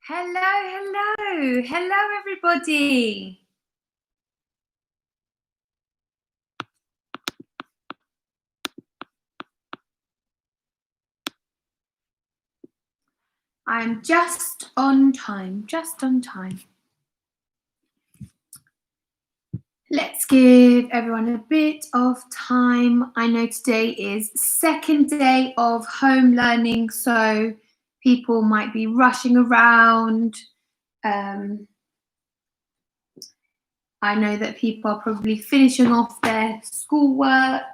Hello, everybody. I'm just on time. Let's give everyone a bit of time. I know today is second day of home learning, so people might be rushing around. I know that people are probably finishing off their schoolwork.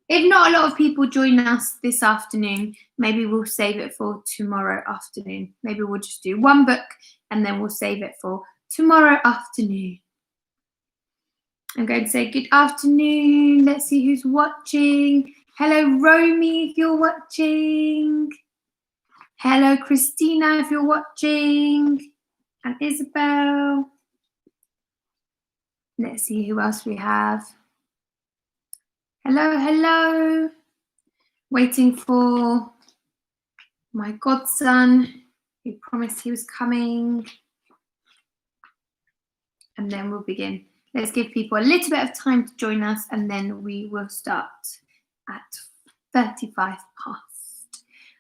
If not a lot of people join us this afternoon, maybe we'll save it for tomorrow afternoon. Maybe we'll just do one book and then we'll save it for tomorrow afternoon. I'm going to say good afternoon. Let's see who's watching. Hello, Romy, if you're watching. Hello, Christina, if you're watching. And Isabel. Let's see who else we have. Hello. Waiting for my godson, who promised he was coming. And then we'll begin. Let's give people a little bit of time to join us and then we will start at 35 past.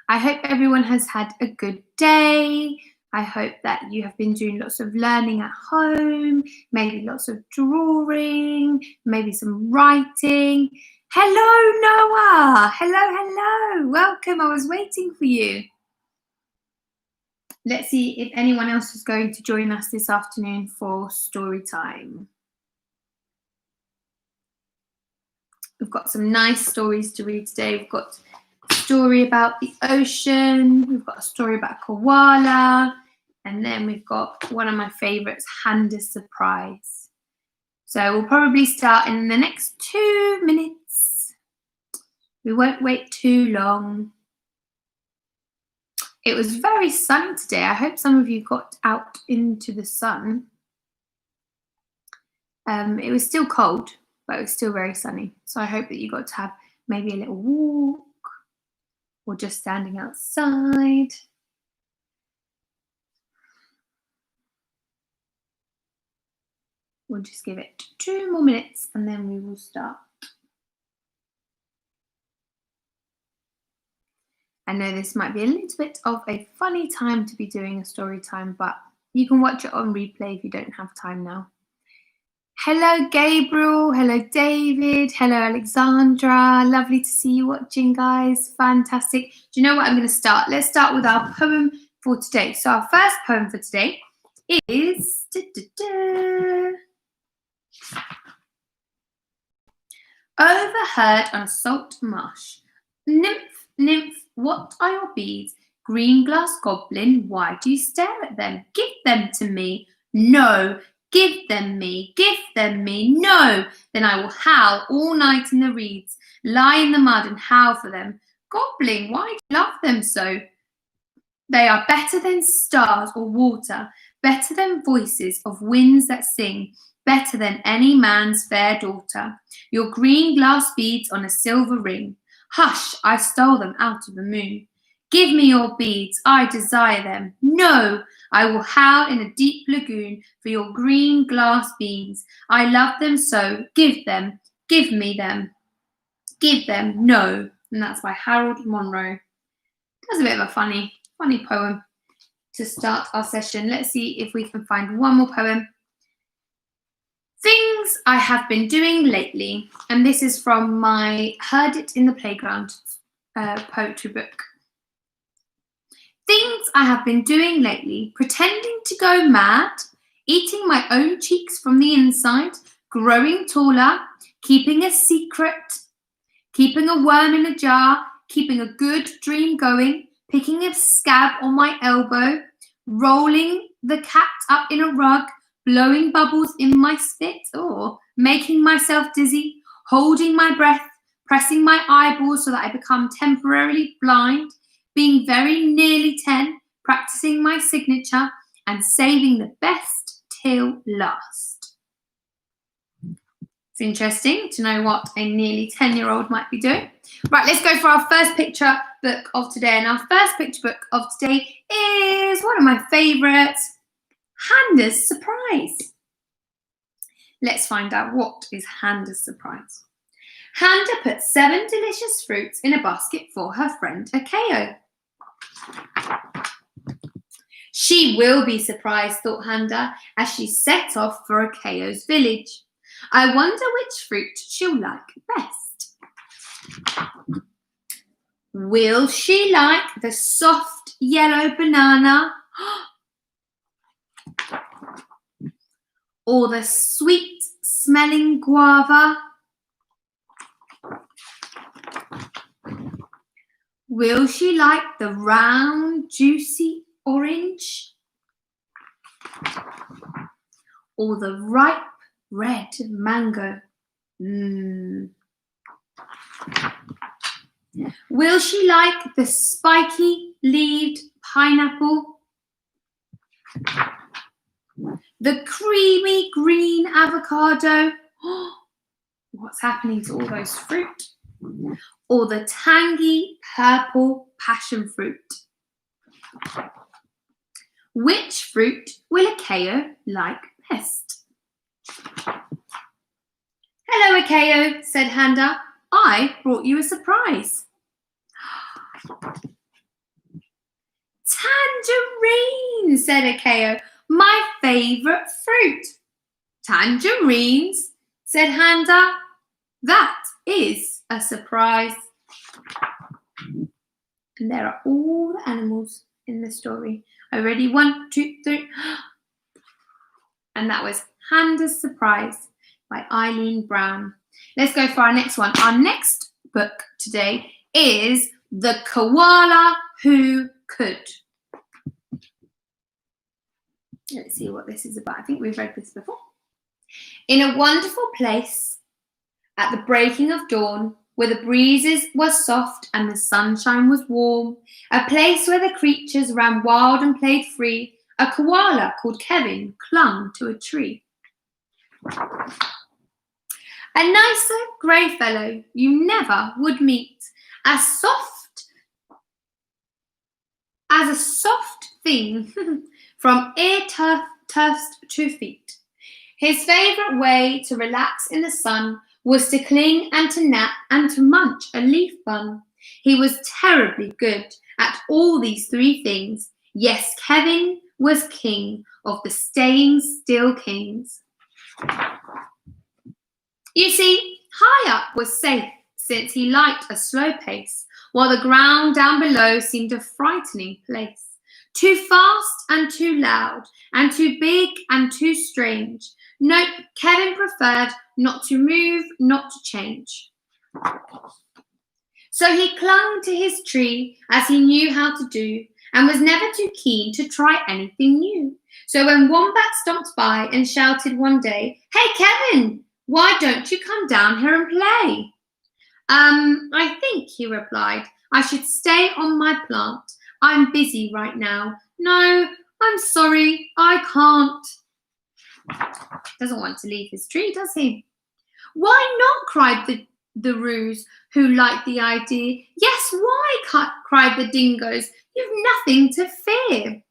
I hope everyone has had a good day. I hope that you have been doing lots of learning at home, maybe lots of drawing, maybe some writing. Hello, Noah. Hello. Welcome. I was waiting for you. Let's see if anyone else is going to join us this afternoon for story time. We've got some nice stories to read today. We've got a story about the ocean. We've got a story about Koala. And then we've got one of my favourites, Hand Surprise. So we'll probably start in the next 2 minutes. We won't wait too long. It was very sunny today. I hope some of you got out into the sun. It was still cold, but it was still very sunny. So I hope that you got to have maybe a little walk or just standing outside. We'll just give it 2 more minutes and then we will start. I know this might be a little bit of a funny time to be doing a story time, but you can watch it on replay if you don't have time now. Hello, Gabriel. Hello, David. Hello, Alexandra. Lovely to see you watching, guys. Fantastic. Do you know what? I'm going to start. Let's start with our poem for today. So our first poem for today is... Overheard on a salt marsh. Nymph, what are your beads? Green glass goblin, why do you stare at them? Give them to me. No. Give them me. No. Then I will howl all night in the reeds, lie in the mud and howl for them. Goblin, why do you love them so? They are better than stars or water, better than voices of winds that sing, better than any man's fair daughter. Your green glass beads on a silver ring. Hush, I stole them out of the moon. Give me your beads, I desire them. No, I will howl in a deep lagoon for your green glass beads. I love them so, give them, give me them. Give them, no. And that's by Harold Monroe. That's a bit of a funny poem to start our session. Let's see if we can find one more poem. Things I have been doing lately, and this is from my Heard It in the Playground poetry book. Things I have been doing lately, pretending to go mad, eating my own cheeks from the inside, growing taller, keeping a secret, keeping a worm in a jar, keeping a good dream going, picking a scab on my elbow, rolling the cat up in a rug, blowing bubbles in my spit, or making myself dizzy, holding my breath, pressing my eyeballs so that I become temporarily blind, being very nearly 10, practicing my signature, and saving the best till last. It's interesting to know what a nearly 10-year-old might be doing. Right, let's go for our first picture book of today. And our first picture book of today is one of my favourites, Handa's surprise. Let's find out what is Handa's surprise. Handa put 7 delicious fruits in a basket for her friend Akeo. She will be surprised, thought Handa, as she set off for Akeo's village. I wonder which fruit she'll like best. Will she like the soft yellow banana? Or the sweet smelling guava? Will she like the round juicy orange? Or the ripe red mango? Will she like the spiky leaved pineapple? The creamy green avocado? What's happening to all those fruit? Or the tangy purple passion fruit? Which fruit will Akeo like best? Hello, Akeo, said Handa. I brought you a surprise. Tangerine, said Akeo, my favourite fruit. Tangerines, said Handa. That is a surprise. And there are all the animals in the story. Are you ready? 1, 2, 3. And that was Handa's Surprise by Eileen Brown. Let's go for our next one. Our next book today is The Koala Who Could. Let's see what this is about. I think we've read this before. In a wonderful place at the breaking of dawn, where the breezes were soft and the sunshine was warm, a place where the creatures ran wild and played free, a koala called Kevin clung to a tree. A nicer grey fellow you never would meet, as a soft thing from ear tufts to feet. His favourite way to relax in the sun was to cling and to nap and to munch a leaf bun. He was terribly good at all these 3 things. Yes, Kevin was king of the staying still kings. You see, high up was safe, since he liked a slow pace, while the ground down below seemed a frightening place. Too fast and too loud, and too big and too strange. Nope, Kevin preferred not to move, not to change. So he clung to his tree as he knew how to do, and was never too keen to try anything new. So when Wombat stomped by and shouted one day, "Hey Kevin, why don't you come down here and play?" I think, he replied, I should stay on my plant. I'm busy right now. No, I'm sorry, I can't. Doesn't want to leave his tree, does he? Why not? Cried the roos, who liked the idea. Yes, why? Cried the dingoes. You've nothing to fear.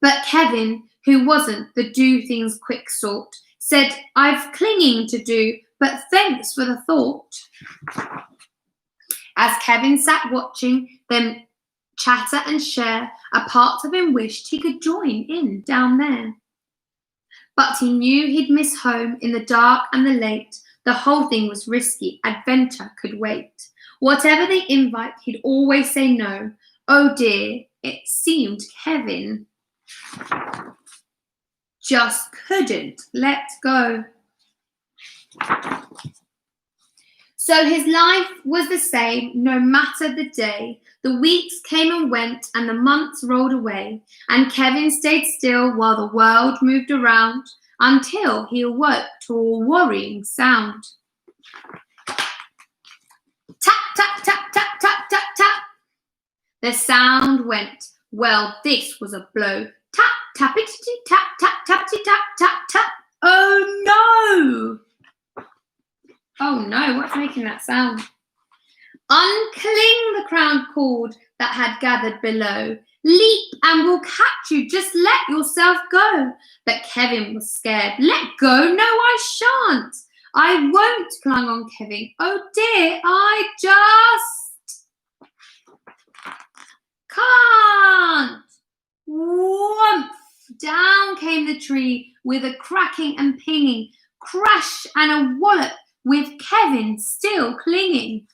But Kevin, who wasn't the do things quick sort, said, I've clinging to do, but thanks for the thought. As Kevin sat watching them chatter and share, a part of him wished he could join in down there. But he knew he'd miss home in the dark and the late. The whole thing was risky, adventure could wait. Whatever they invite, he'd always say no. Oh dear, it seemed Kevin just couldn't let go. So his life was the same, no matter the day. The weeks came and went, and the months rolled away, and Kevin stayed still while the world moved around, until he awoke to a worrying sound. Tap, tap, tap, tap, tap, tap, tap. The sound went. Well, this was a blow. Tap, tappity, tap, tap, tappity, tap, tap, tap. Oh no! Oh no, what's making that sound? Uncling the crown cord that had gathered below. Leap and we'll catch you. Just let yourself go. But Kevin was scared. Let go? No, I shan't. I won't, clung on Kevin. Oh dear, I just can't. Whoomph! Down came the tree with a cracking and pinging, crash and a wallop with Kevin still clinging.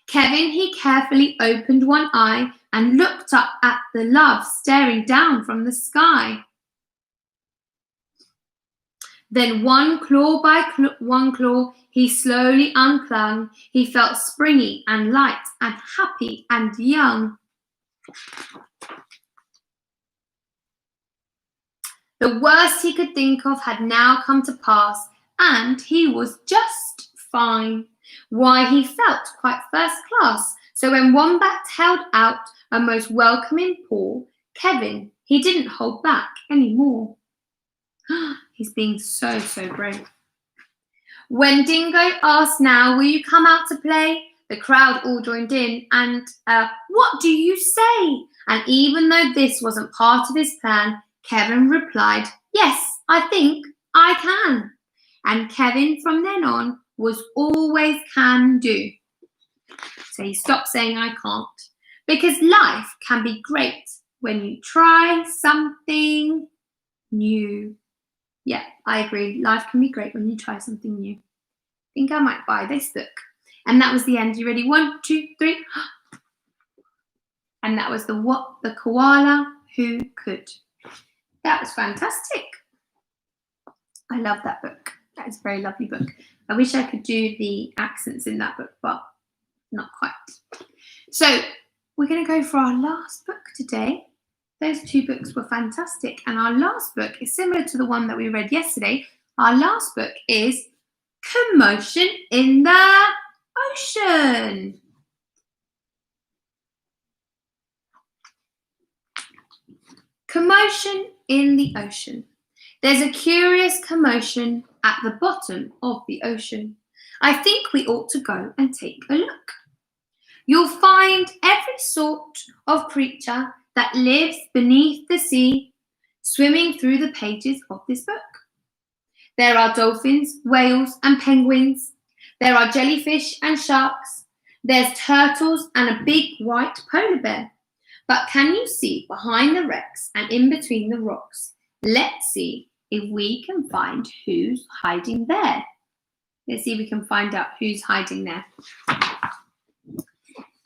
Kevin, he carefully opened one eye and looked up at the love staring down from the sky. Then one claw by one claw he slowly unclung. He felt springy and light and happy and young. The worst he could think of had now come to pass, and he was just fine. Why, he felt quite first class. So when Wombat held out a most welcoming paw, Kevin, he didn't hold back any more. He's being so brave. When Dingo asked now, will you come out to play? The crowd all joined in and, what do you say? And even though this wasn't part of his plan, Kevin replied, yes, I think I can. And Kevin from then on was always can do. So he stopped saying I can't. Because life can be great when you try something new. Yeah, I agree. Life can be great when you try something new. I think I might buy this book. And that was the end. You ready? 1, 2, 3. And that was the Koala Who Could. That was fantastic. I love that book. That is a very lovely book. I wish I could do the accents in that book, but not quite. So we're going to go for our last book today. Those 2 books were fantastic. And our last book is similar to the one that we read yesterday. Our last book is Commotion in the Ocean. Commotion in the ocean. There's a curious commotion at the bottom of the ocean. I think we ought to go and take a look. You'll find every sort of creature that lives beneath the sea swimming through the pages of this book. There are dolphins, whales, and penguins. There are jellyfish and sharks. There's turtles and a big white polar bear. But can you see behind the wrecks and in between the rocks? Let's see if we can find who's hiding there. Let's see if we can find out who's hiding there.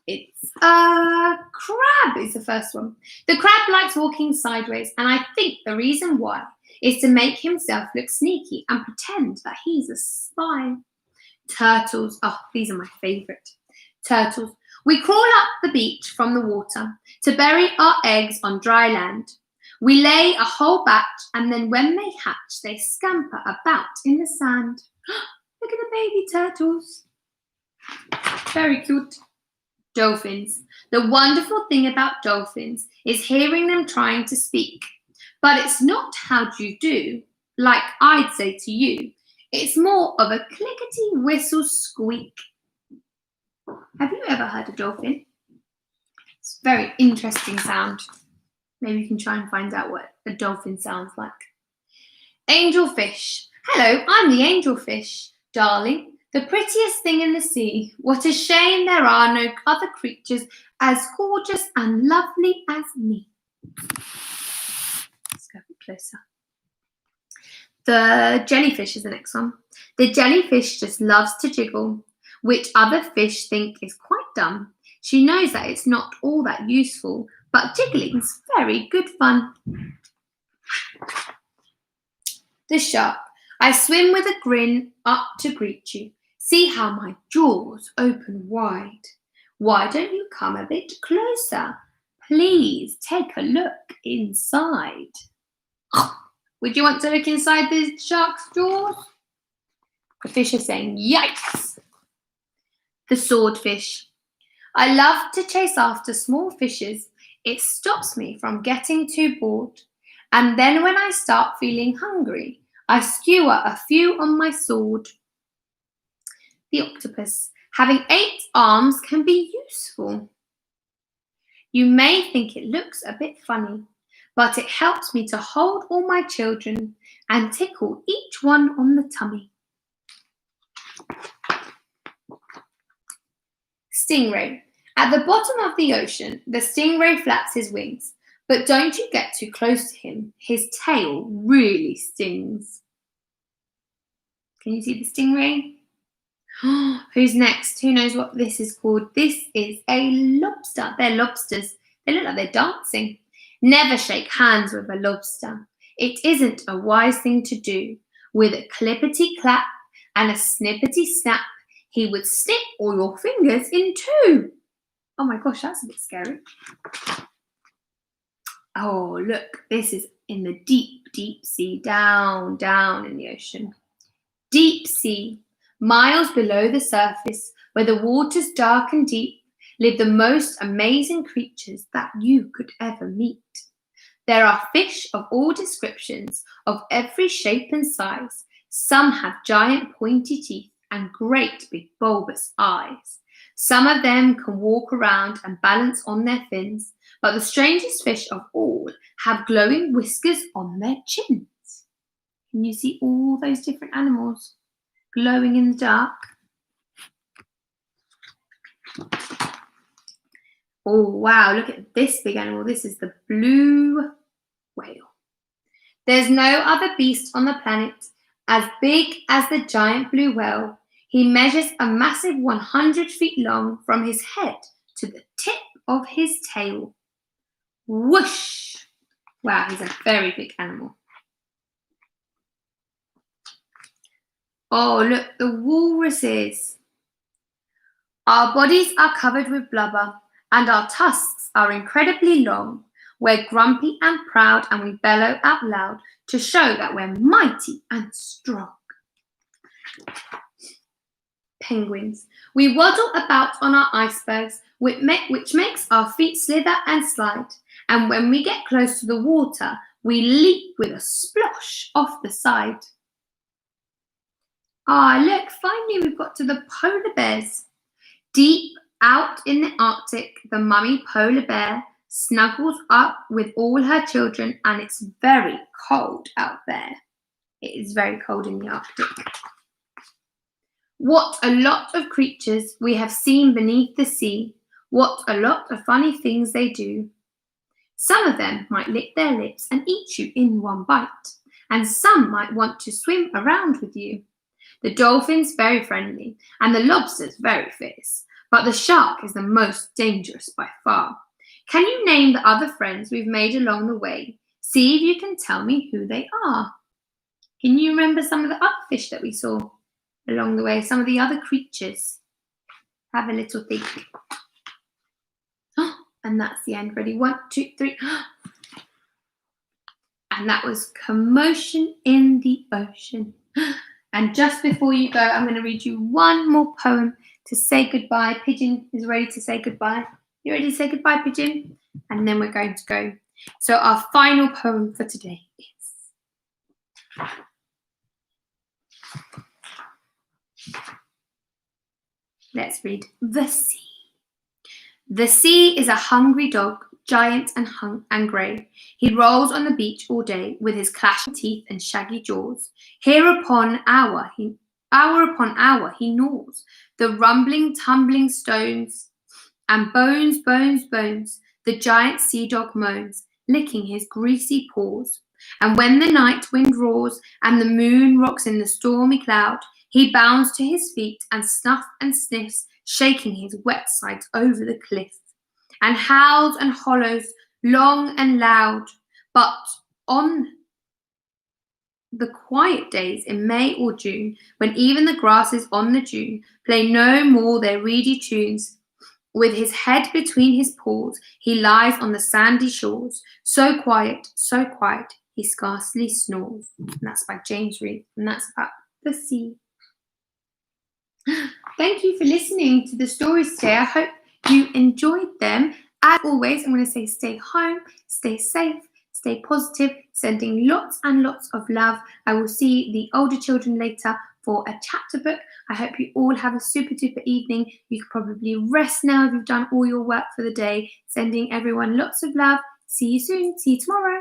It's a crab is the first one. The crab likes walking sideways, and I think the reason why is to make himself look sneaky and pretend that he's a spy. Turtles, oh, these are my favourite. Turtles. We crawl up the beach from the water to bury our eggs on dry land. We lay a whole batch, and then when they hatch, they scamper about in the sand. Look at the baby turtles. Very cute. Dolphins. The wonderful thing about dolphins is hearing them trying to speak. But it's not how do you do, like I'd say to you. It's more of a clickety whistle squeak. Have you ever heard a dolphin? It's a very interesting sound. Maybe you can try and find out what a dolphin sounds like. Angelfish. Hello, I'm the angelfish, darling. The prettiest thing in the sea. What a shame there are no other creatures as gorgeous and lovely as me. Let's go a bit closer. The jellyfish is the next one. The jellyfish just loves to jiggle, which other fish think is quite dumb. She knows that it's not all that useful, but jiggling's very good fun. The shark. I swim with a grin up to greet you. See how my jaws open wide. Why don't you come a bit closer? Please take a look inside. Would you want to look inside the shark's jaws? The fish is saying, yikes. The swordfish. I love to chase after small fishes. It stops me from getting too bored. And then when I start feeling hungry, I skewer a few on my sword. The octopus. Having 8 arms can be useful. You may think it looks a bit funny, but it helps me to hold all my children and tickle each one on the tummy. Stingray. At the bottom of the ocean, the stingray flaps his wings, but don't you get too close to him. His tail really stings. Can you see the stingray? Who's next? Who knows what this is called? This is a lobster. They're lobsters. They look like they're dancing. Never shake hands with a lobster. It isn't a wise thing to do. With a clippity clap and a snippety snap, he would snip all your fingers in two. Oh my gosh, that's a bit scary. Oh, look, this is in the deep, deep sea, down, down in the ocean. Deep sea, miles below the surface, where the water's dark and deep, live the most amazing creatures that you could ever meet. There are fish of all descriptions, of every shape and size. Some have giant pointy teeth and great big bulbous eyes. Some of them can walk around and balance on their fins, but the strangest fish of all have glowing whiskers on their chins. Can you see all those different animals glowing in the dark? Oh, wow, look at this big animal. This is the blue whale. There's no other beast on the planet as big as the giant blue whale. He measures a massive 100 feet long from his head to the tip of his tail. Whoosh! Wow, he's a very big animal. Oh, look, the walruses. Our bodies are covered with blubber, and our tusks are incredibly long. We're grumpy and proud, and we bellow out loud to show that we're mighty and strong. Penguins. We waddle about on our icebergs, which makes our feet slither and slide. And when we get close to the water, we leap with a splosh off the side. Ah, look, finally we've got to the polar bears. Deep out in the Arctic, the mummy polar bear snuggles up with all her children, and it's very cold out there. It is very cold in the Arctic. What a lot of creatures we have seen beneath the sea. What a lot of funny things they do. Some of them might lick their lips and eat you in one bite, and some might want to swim around with you. The dolphin's very friendly, and the lobster's very fierce, but the shark is the most dangerous by far. Can you name the other friends we've made along the way? See if you can tell me who they are. Can you remember some of the other fish that we saw along the way? Some of the other creatures? Have a little think. And that's the end. Ready? 1, 2, 3. And that was Commotion in the Ocean. And just before you go, I'm going to read you one more poem to say goodbye. Pigeon is ready to say goodbye. You ready to say goodbye, Pigeon? And then we're going to go. So our final poem for today is... Let's read The Sea. The sea is a hungry dog, giant and grey. He rolls on the beach all day with his clashing teeth and shaggy jaws. Hour upon hour he gnaws the rumbling, tumbling stones, and bones, bones, bones, the giant sea dog moans, licking his greasy paws. And when the night wind roars and the moon rocks in the stormy cloud, he bounds to his feet and snuffs and sniffs, shaking his wet sides over the cliff, and howls and hollows long and loud. But on the quiet days in May or June, when even the grasses on the dune play no more their reedy tunes, with his head between his paws, he lies on the sandy shores, so quiet, he scarcely snores. And that's by James Reed, and that's about the sea. Thank you for listening to the stories today. I hope you enjoyed them. As always, I'm going to say stay home, stay safe, stay stay positive, sending lots and lots of love. I will see the older children later for a chapter book. I hope you all have a super duper evening. You can probably rest now if you've done all your work for the day. Sending everyone lots of love. See you soon. See you tomorrow.